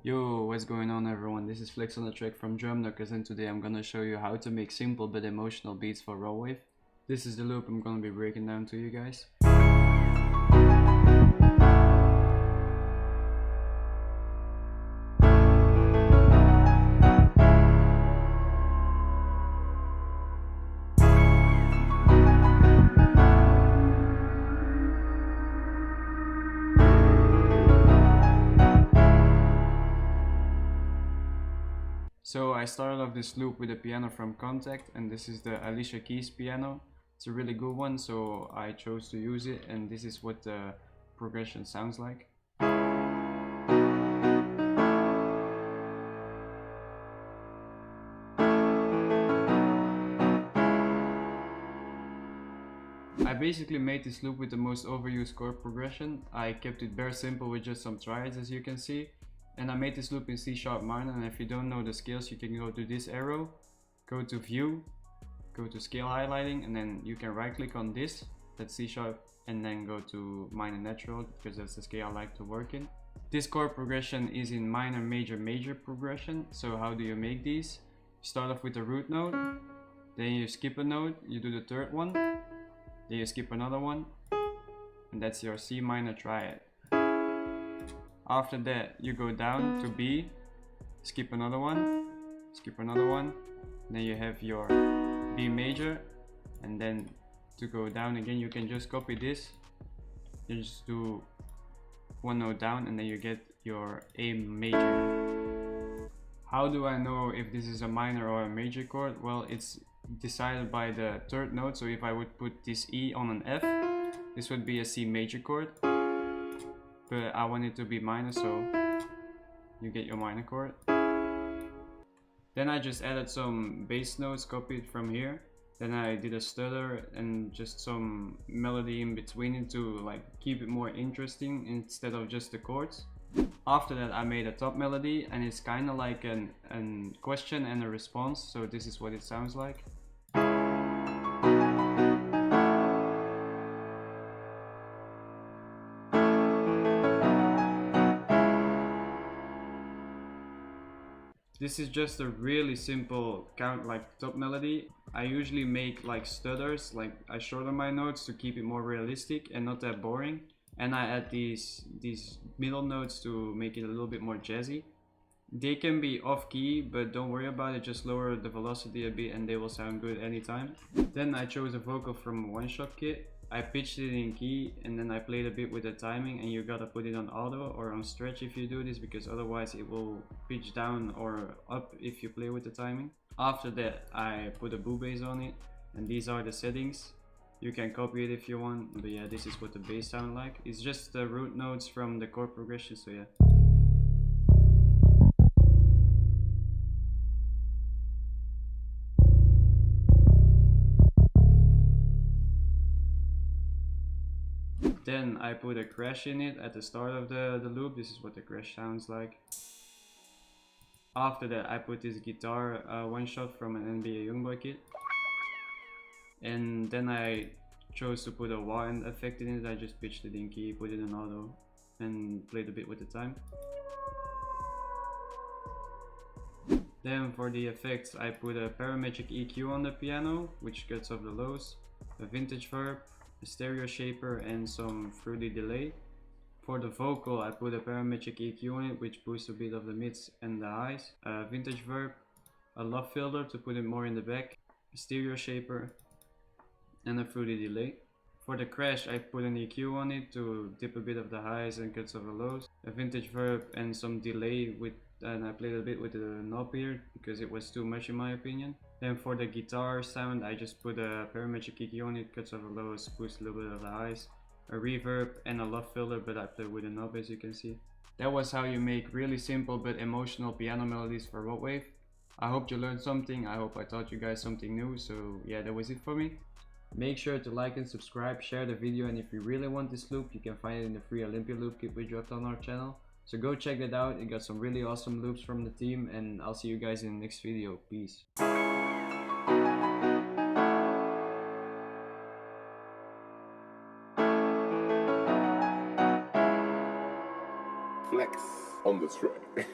Yo, what's going on everyone? This is FlexOnDaTrack from Drum Knockers, and today I'm gonna show you how to make simple but emotional beats for raw wave. This is the loop I'm gonna be breaking down to you guys. So I started off this loop with a piano from Contact, and this is the Alicia Keys piano. It's a really good one, so I chose to use it, and this is what the progression sounds like. I basically made this loop with the most overused chord progression. I kept it very simple with just some triads, as you can see. And I made this loop in C# minor, and if you don't know the scales, you can go to this arrow, go to view, go to scale highlighting, and then you can right click on this, that's C#, and then go to minor natural, because that's the scale I like to work in. This chord progression is in minor, major, major progression. So how do you make these? You start off with the root note, then you skip a note, you do the third one, then you skip another one, and that's your C minor triad. After that, you go down to B, skip another one, then you have your B major, and then to go down again, you can just copy this, you just do one note down, and then you get your A major. How do I know if this is a minor or a major chord? Well, it's decided by the third note, so if I would put this E on an F, this would be a C major chord. But I want it to be minor, so you get your minor chord. Then I just added some bass notes copied from here. Then I did a stutter and just some melody in between it to like keep it more interesting instead of just the chords. After that, I made a top melody, and it's kind of like a question and a response, so this is what it sounds like. This is just a really simple count like top melody. I usually make like stutters, like I shorten my notes to keep it more realistic and not that boring. And I add these middle notes to make it a little bit more jazzy. They can be off key, but don't worry about it, just lower the velocity a bit and they will sound good anytime. Then I chose a vocal from a one-shot kit. I pitched it in key, and then I played a bit with the timing, and you gotta put it on auto or on stretch if you do this, because otherwise it will pitch down or up if you play with the timing. After that, I put a boo bass on it, and these are the settings. You can copy it if you want, but yeah, this is what the bass sound like. It's just the root notes from the chord progression, so yeah. Then I put a crash in it at the start of the loop. This is what the crash sounds like. After that, I put this guitar one shot from an NBA Youngboy kit. And then I chose to put a wah end effect in it. I just pitched it in key, put it in auto, and played a bit with the time. Then for the effects, I put a parametric EQ on the piano, which cuts off the lows, a vintage verb, a stereo shaper, and some fruity delay. For the vocal, I put a parametric EQ on it, which boosts a bit of the mids and the highs, a vintage verb, a love filter to put it more in the back, a stereo shaper, and a fruity delay. For the crash, I put an EQ on it to dip a bit of the highs and cuts off the lows, a vintage verb, and some delay and I played a bit with the knob here because it was too much in my opinion. Then for the guitar sound, I just put a parametric EQ on it, cuts off the lows, boosts a little bit of the highs, a reverb, and a love filter, but I played with a knob, as you can see. That was how you make really simple but emotional piano melodies for raw wave. I hope you learned something. I hope I taught you guys something new. So yeah, that was it for me. Make sure to like and subscribe, share the video, and if you really want this loop, you can find it in the free Olympia loop kit we dropped on our channel. So go check that out. It got some really awesome loops from the team, and I'll see you guys in the next video. Peace. Flex on the track.